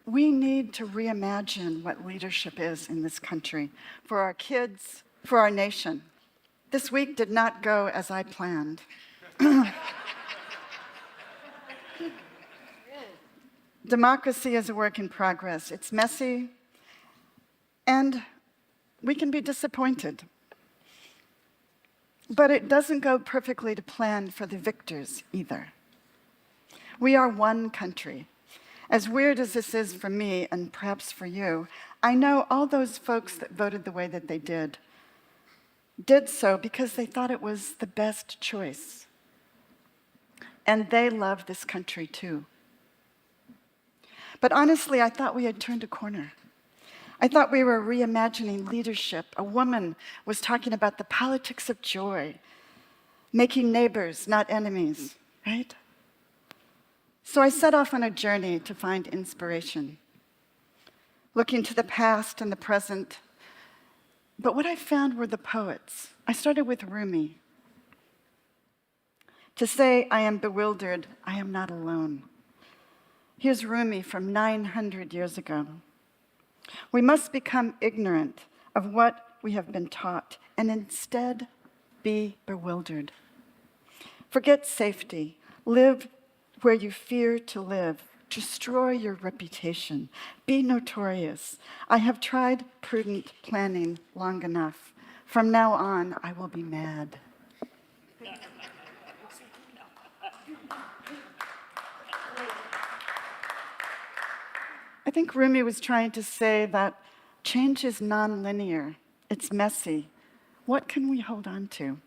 we need to reimagine what leadership is in this country for our kids, for our nation. This week did not go as I planned. Democracy is a work in progress. It's messy, and we can be disappointed. But it doesn't go perfectly to plan for the victors either. We are one country. As weird as this is for me, and perhaps for you, I know all those folks that voted the way that they did so because they thought it was the best choice. And they love this country too. But honestly, I thought we had turned a corner. I thought we were reimagining leadership. A woman was talking about the politics of joy, making neighbors, not enemies, right? So I set off on a journey to find inspiration, looking to the past and the present. But what I found were the poets. I started with Rumi. To say I am bewildered, I am not alone. Here's Rumi from 900 years ago. We must become ignorant of what we have been taught and instead be bewildered. Forget safety. Live where you fear to live. Destroy your reputation. Be notorious. I have tried prudent planning long enough. From now on, I will be mad. I think Rumi was trying to say that change is nonlinear. It's messy. What can we hold on to?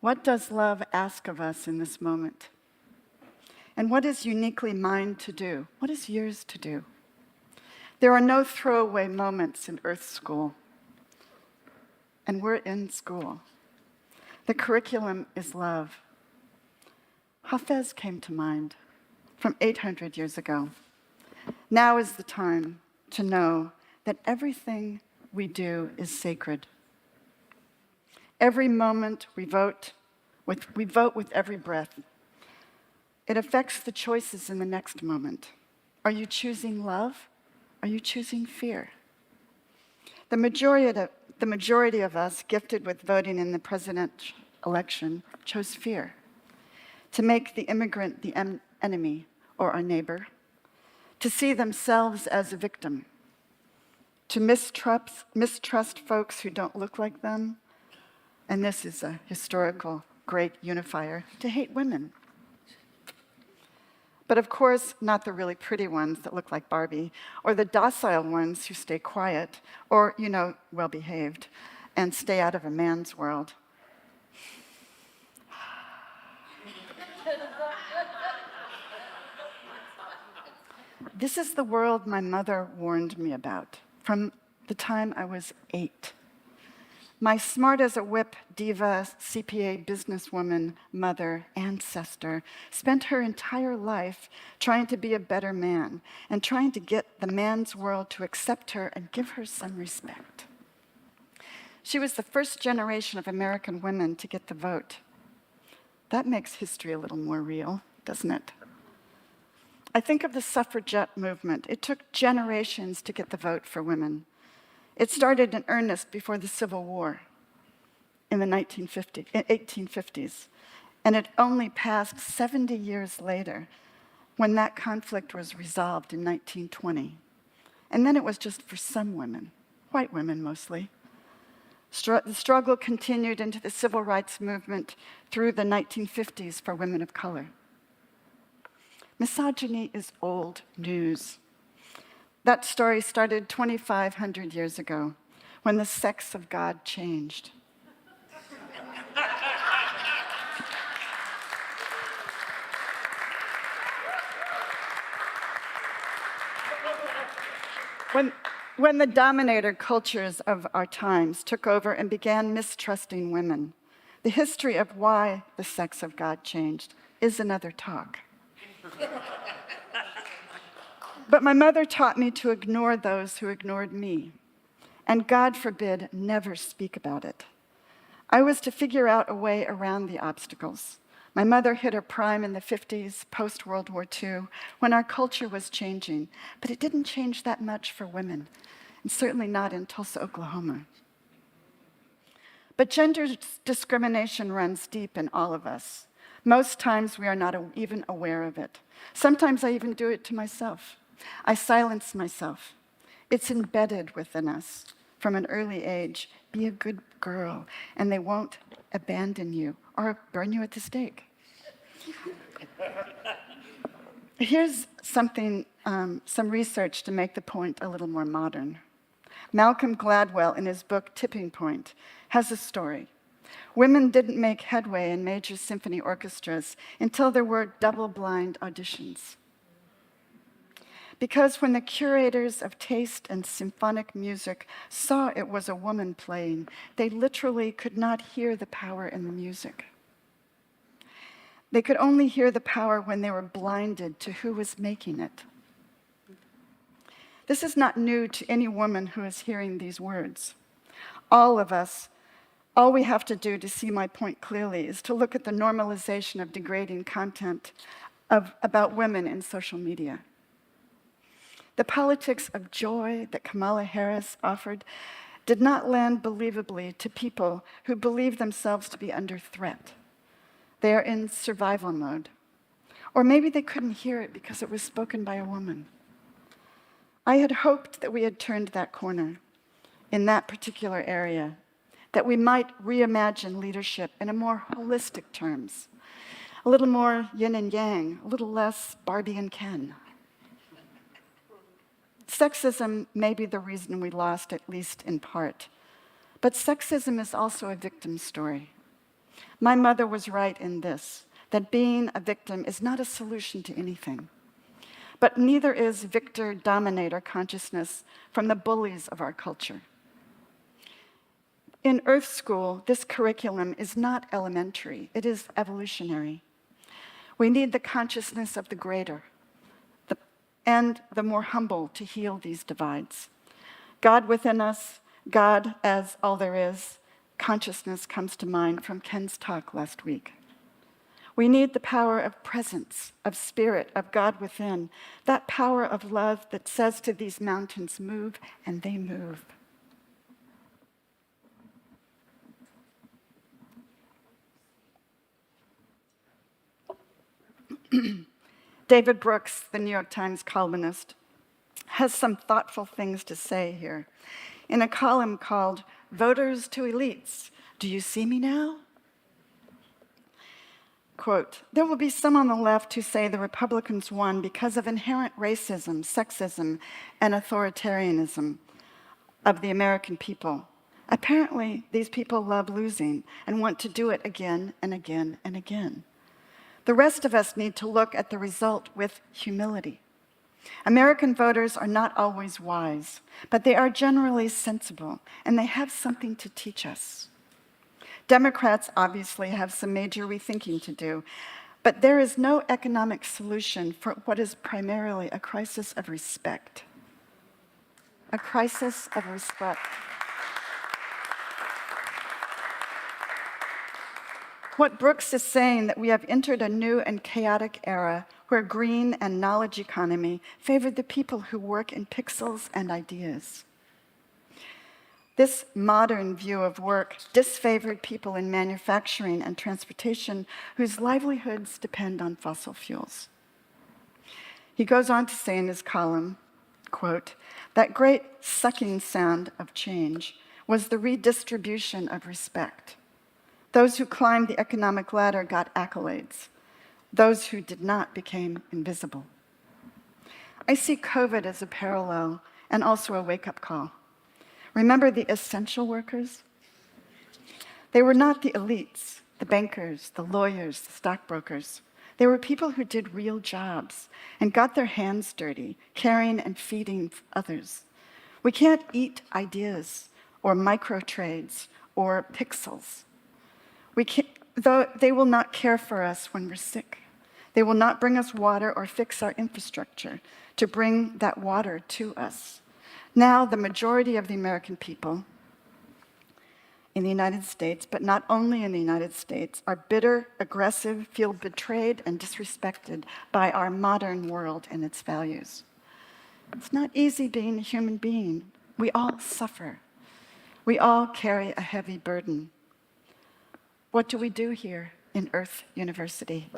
What does love ask of us in this moment? And what is uniquely mine to do? What is yours to do? There are no throwaway moments in Earth School. And we're in school. The curriculum is love. Hafez came to mind from 800 years ago. Now is the time to know that everything we do is sacred. Every moment we vote with every breath. It affects the choices in the next moment. Are you choosing love? Are you choosing fear? The majority of us gifted with voting in the presidential election chose fear. To make the immigrant the enemy or our neighbor. To see themselves as a victim. To mistrust folks who don't look like them. And this is a historical great unifier, to hate women. But of course, not the really pretty ones that look like Barbie, or the docile ones who stay quiet, or, well-behaved, and stay out of a man's world. This is the world my mother warned me about from the time I was 8. My smart-as-a-whip diva, CPA businesswoman, mother, ancestor, spent her entire life trying to be a better man and trying to get the man's world to accept her and give her some respect. She was the first generation of American women to get the vote. That makes history a little more real, doesn't it? I think of the suffragette movement. It took generations to get the vote for women. It started in earnest before the Civil War in the 1850s, and it only passed 70 years later when that conflict was resolved in 1920. And then it was just for some women, white women mostly. The struggle continued into the civil rights movement through the 1950s for women of color. Misogyny is old news. That story started 2,500 years ago, when the sex of God changed. When the dominator cultures of our times took over and began mistrusting women, the history of why the sex of God changed is another talk. But my mother taught me to ignore those who ignored me, and God forbid, never speak about it. I was to figure out a way around the obstacles, My mother hit her prime in the 50s, post-World War II, when our culture was changing, but it didn't change that much for women, and certainly not in Tulsa, Oklahoma. But gender discrimination runs deep in all of us. Most times we are not even aware of it. Sometimes I even do it to myself. I silence myself. It's embedded within us from an early age. Be a good girl, and they won't abandon you or burn you at the stake. Here's something, some research to make the point a little more modern. Malcolm Gladwell, in his book Tipping Point, has a story. Women didn't make headway in major symphony orchestras until there were double-blind auditions. Because when the curators of taste and symphonic music saw it was a woman playing, they literally could not hear the power in the music. They could only hear the power when they were blinded to who was making it. This is not new to any woman who is hearing these words. All of us, all we have to do to see my point clearly is to look at the normalization of degrading content about women in social media. The politics of joy that Kamala Harris offered did not land believably to people who believe themselves to be under threat. They are in survival mode. Or maybe they couldn't hear it because it was spoken by a woman. I had hoped that we had turned that corner in that particular area, that we might reimagine leadership in a more holistic terms, a little more yin and yang, a little less Barbie and Ken. Sexism may be the reason we lost, at least in part. But sexism is also a victim story. My mother was right in this, that being a victim is not a solution to anything. But neither is victor-dominator consciousness from the bullies of our culture. In Earth School, this curriculum is not elementary, it is evolutionary. We need the consciousness of the greater, and the more humble to heal these divides. God within us, God as all there is, consciousness comes to mind from Ken's talk last week. We need the power of presence, of spirit, of God within, that power of love that says to these mountains, move, and they move. David Brooks, the New York Times columnist, has some thoughtful things to say here. In a column called Voters to Elites, Do You See Me Now? Quote, there will be some on the left who say the Republicans won because of inherent racism, sexism, and authoritarianism of the American people. Apparently, these people love losing and want to do it again and again and again. The rest of us need to look at the result with humility. American voters are not always wise, but they are generally sensible, and they have something to teach us. Democrats obviously have some major rethinking to do, but there is no economic solution for what is primarily a crisis of respect. A crisis of respect. What Brooks is saying that we have entered a new and chaotic era where green and knowledge economy favored the people who work in pixels and ideas. This modern view of work disfavored people in manufacturing and transportation whose livelihoods depend on fossil fuels. He goes on to say in his column, quote, that great sucking sound of change was the redistribution of respect. Those who climbed the economic ladder got accolades. Those who did not became invisible. I see COVID as a parallel and also a wake-up call. Remember the essential workers? They were not the elites, the bankers, the lawyers, the stockbrokers. They were people who did real jobs and got their hands dirty, caring and feeding others. We can't eat ideas or micro trades or pixels. Though they will not care for us when we're sick. They will not bring us water or fix our infrastructure to bring that water to us. Now, the majority of the American people in the United States, but not only in the United States, are bitter, aggressive, feel betrayed and disrespected by our modern world and its values. It's not easy being a human being. We all suffer. We all carry a heavy burden. What do we do here in Earth University?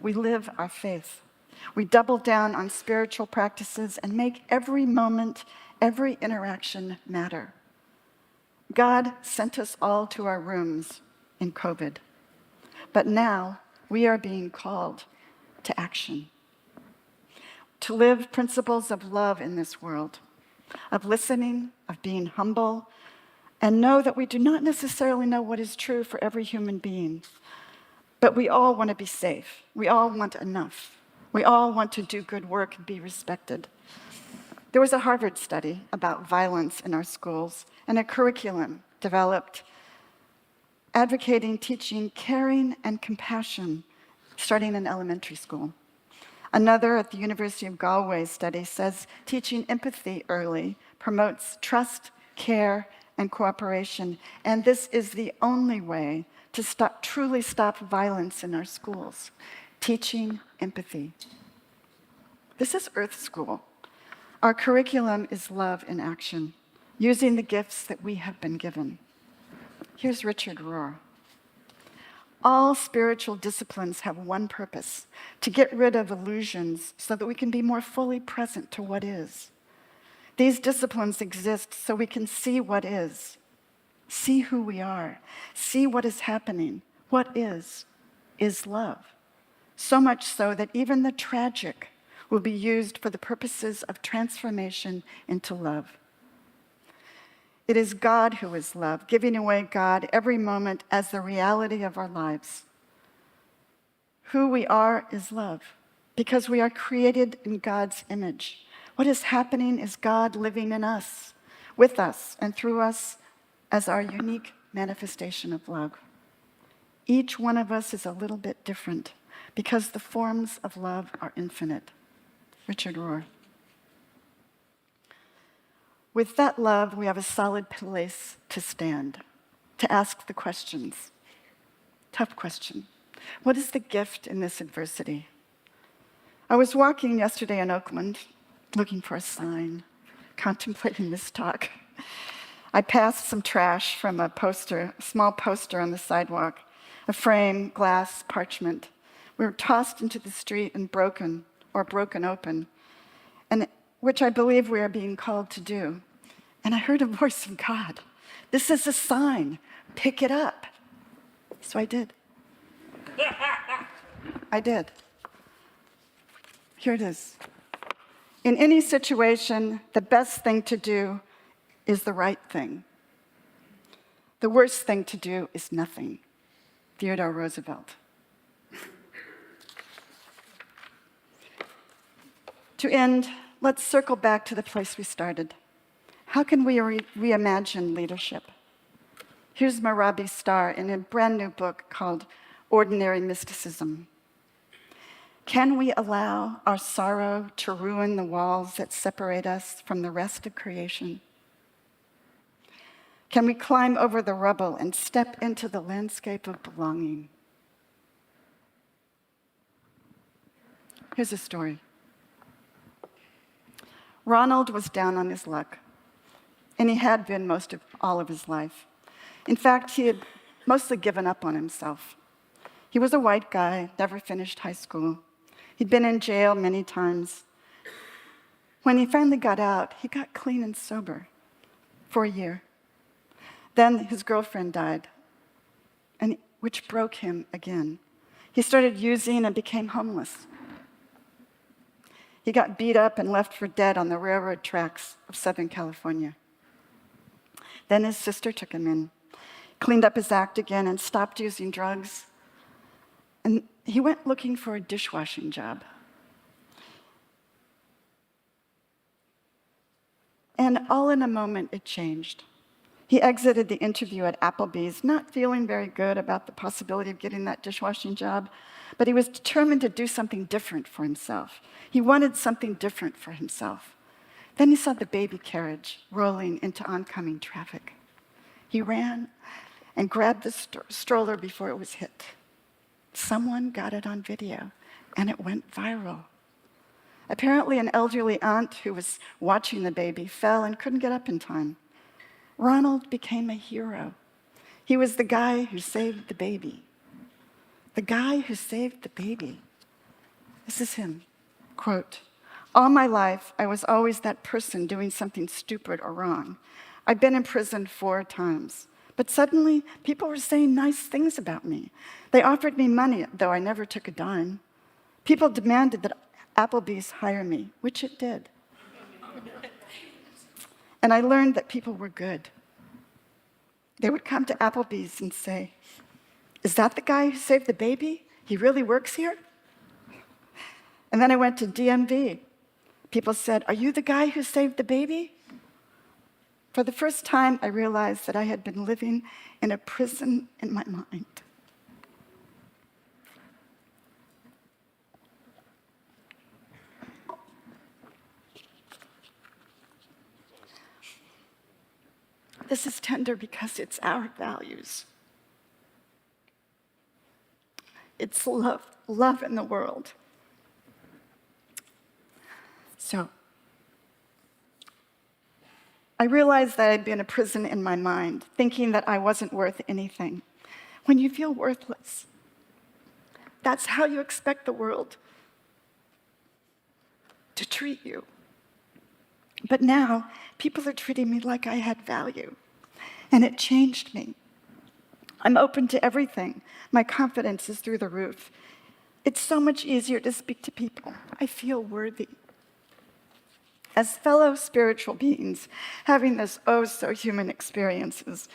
We live our faith. We double down on spiritual practices and make every moment, every interaction matter. God sent us all to our rooms in COVID, but now we are being called to action, to live principles of love in this world, of listening, of being humble, and know that we do not necessarily know what is true for every human being, but we all want to be safe. We all want enough. We all want to do good work and be respected. There was a Harvard study about violence in our schools and a curriculum developed advocating teaching caring and compassion starting in elementary school. Another at the University of Galway study says teaching empathy early promotes trust, care, and cooperation, and this is the only way to truly stop violence in our schools, teaching empathy. This is Earth School. Our curriculum is love in action, using the gifts that we have been given. Here's Richard Rohr. All spiritual disciplines have one purpose, to get rid of illusions so that we can be more fully present to what is. These disciplines exist so we can see what is, see who we are, see what is happening. What is love. So much so that even the tragic will be used for the purposes of transformation into love. It is God who is love, giving away God every moment as the reality of our lives. Who we are is love, because we are created in God's image. What is happening is God living in us, with us, and through us as our unique manifestation of love. Each one of us is a little bit different because the forms of love are infinite. Richard Rohr. With that love, we have a solid place to stand, to ask the questions. Tough question. What is the gift in this adversity? I was walking yesterday in Oakland, looking for a sign, contemplating this talk. I passed some trash from a small poster on the sidewalk, a frame, glass, parchment. We were tossed into the street and broken open, and which I believe we are being called to do. And I heard a voice of God. This is a sign. Pick it up. So I did. I did. Here it is. In any situation, the best thing to do is the right thing. The worst thing to do is nothing. Theodore Roosevelt. To end, let's circle back to the place we started. How can we reimagine leadership? Here's Marabi Starr in a brand new book called Ordinary Mysticism. Can we allow our sorrow to ruin the walls that separate us from the rest of creation? Can we climb over the rubble and step into the landscape of belonging? Here's a story. Ronald was down on his luck, and he had been all of his life. In fact, he had mostly given up on himself. He was a white guy, never finished high school. He'd been in jail many times. When he finally got out, he got clean and sober for a year. Then his girlfriend died, which broke him again. He started using and became homeless. He got beat up and left for dead on the railroad tracks of Southern California. Then his sister took him in, cleaned up his act again, and stopped using drugs. And he went looking for a dishwashing job. And all in a moment, it changed. He exited the interview at Applebee's, not feeling very good about the possibility of getting that dishwashing job, but he was determined to do something different for himself. He wanted something different for himself. Then he saw the baby carriage rolling into oncoming traffic. He ran and grabbed the stroller before it was hit. Someone got it on video, and it went viral. Apparently, an elderly aunt who was watching the baby fell and couldn't get up in time. Ronald became a hero. He was the guy who saved the baby. The guy who saved the baby. This is him. Quote, "All my life, I was always that person doing something stupid or wrong. I've been in prison 4 times. But suddenly, people were saying nice things about me. They offered me money, though I never took a dime. People demanded that Applebee's hire me, which it did. And I learned that people were good. They would come to Applebee's and say, 'Is that the guy who saved the baby? He really works here?' And then I went to DMV. People said, 'Are you the guy who saved the baby?' For the first time, I realized that I had been living in a prison in my mind. This is tender because it's our values. It's love in the world. So, I realized that I'd been in a prison in my mind, thinking that I wasn't worth anything. When you feel worthless, that's how you expect the world to treat you. But now, people are treating me like I had value, and it changed me. I'm open to everything. My confidence is through the roof. It's so much easier to speak to people. I feel worthy. As fellow spiritual beings, having this oh-so-human experiences,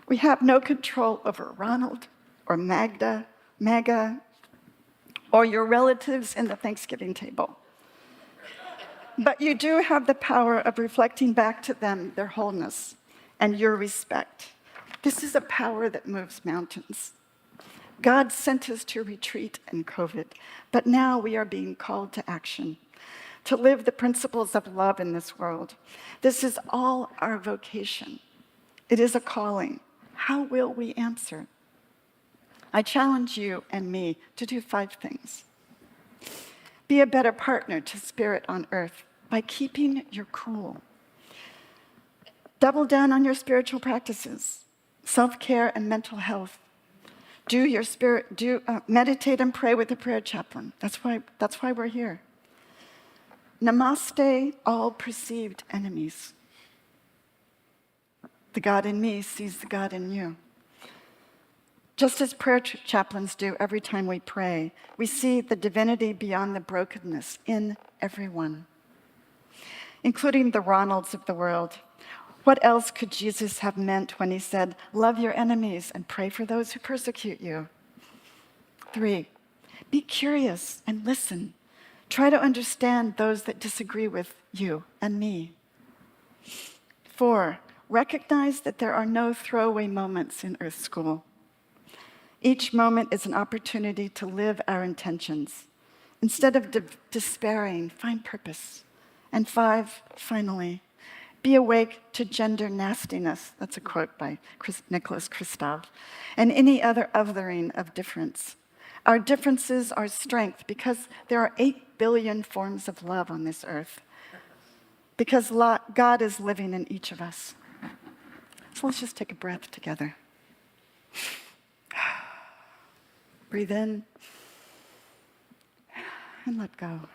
we have no control over Ronald or Magda, or your relatives in the Thanksgiving table. But you do have the power of reflecting back to them their wholeness and your respect. This is a power that moves mountains. God sent us to retreat in COVID, but now we are being called to action, to live the principles of love in this world. This is all our vocation. It is a calling. How will we answer? I challenge you and me to do 5 things. Be a better partner to spirit on earth by keeping your cool. Double down on your spiritual practices, self-care and mental health. Meditate and pray with a prayer chaplain. That's why we're here. Namaste, all perceived enemies. The God in me sees the God in you. Just as prayer chaplains do every time we pray, we see the divinity beyond the brokenness in everyone, including the Ronalds of the world. What else could Jesus have meant when he said, "Love your enemies and pray for those who persecute you"? 3, be curious and listen. Try to understand those that disagree with you and me. 4, recognize that there are no throwaway moments in Earth School. Each moment is an opportunity to live our intentions. Instead of despairing, find purpose. And 5, finally, be awake to gender nastiness. That's a quote by Nicholas Kristof. And any other othering of difference. Our differences are strength because there are 8 billion forms of love on this earth. Because God is living in each of us. So let's just take a breath together. Breathe in and let go.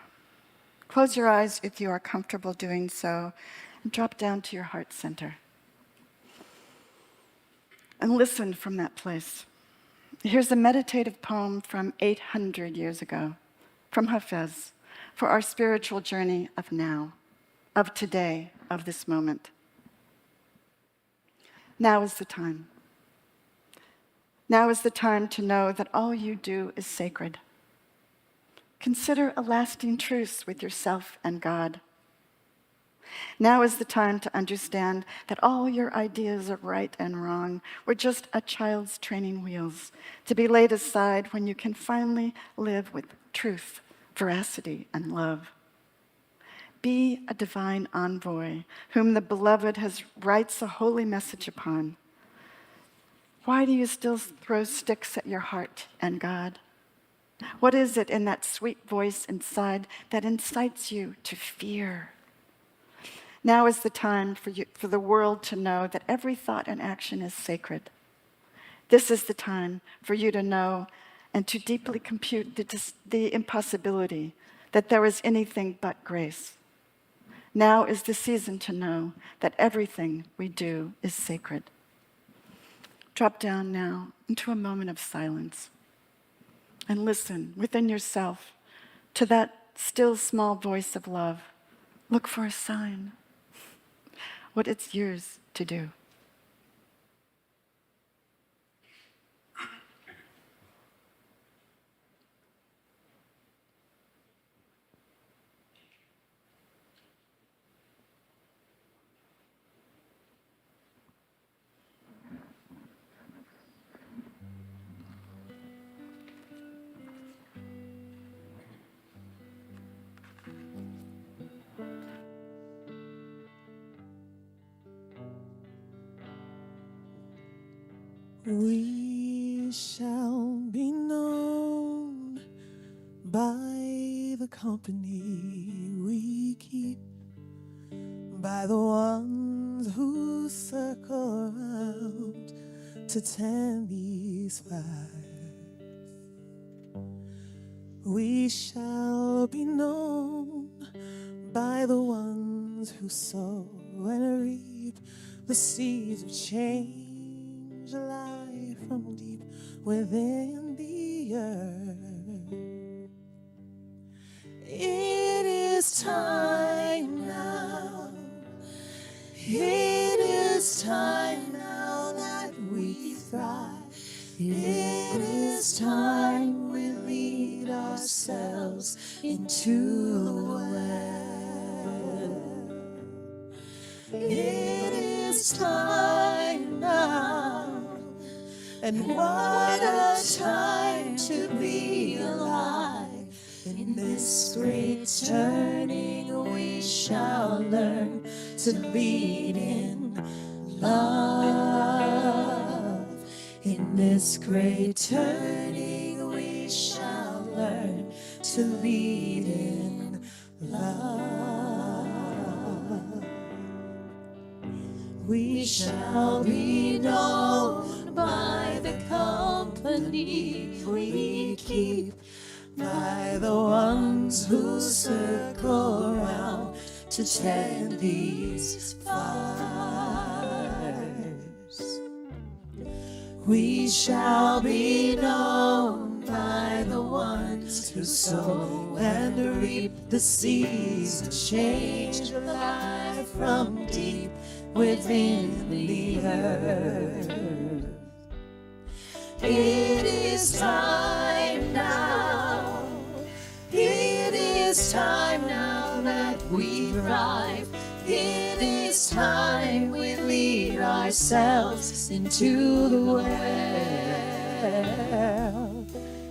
Close your eyes if you are comfortable doing so, and drop down to your heart center. And listen from that place. Here's a meditative poem from 800 years ago, from Hafez, for our spiritual journey of now, of today, of this moment. Now is the time. Now is the time to know that all you do is sacred. Consider a lasting truce with yourself and God. Now is the time to understand that all your ideas of right and wrong were just a child's training wheels, to be laid aside when you can finally live with truth, veracity, and love. Be a divine envoy whom the beloved writes a holy message upon. Why do you still throw sticks at your heart and God? What is it in that sweet voice inside that incites you to fear? Now is the time for the world to know that every thought and action is sacred. This is the time for you to know and to deeply compute the impossibility that there is anything but grace. Now is the season to know that everything we do is sacred. Drop down now into a moment of silence and listen within yourself to that still small voice of love. Look for a sign. What it's yours to do. We shall be known by the company we keep, by the ones who circle around to tend these fires. We shall be known by the ones who sow and reap the seeds of change, life from deep within the earth. It is time now. It is time now that we thrive. It is time we lead ourselves into the well. It is time now, and what a time to be alive. In this great turning we shall learn to lead in love. In this great turning we shall learn to lead in love. We shall be known by the company we keep, by the ones who circle around to tend these fires. We shall be known by the ones who sow and reap the seeds of change, life from deep within the earth. It is time now. It is time now that we thrive. It is time we lead ourselves into the well.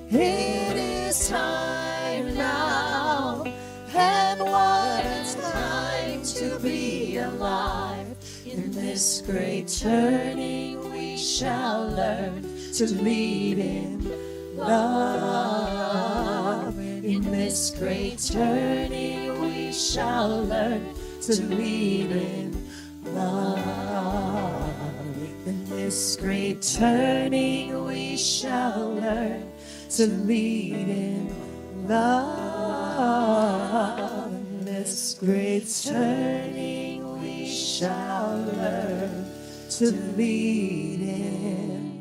It is time now, and what a time to be alive. In this great turning we shall learn to lead in love. In this great turning we shall learn to lead in love. In this great turning we shall learn to lead in love. In this great turning we shall learn to lead in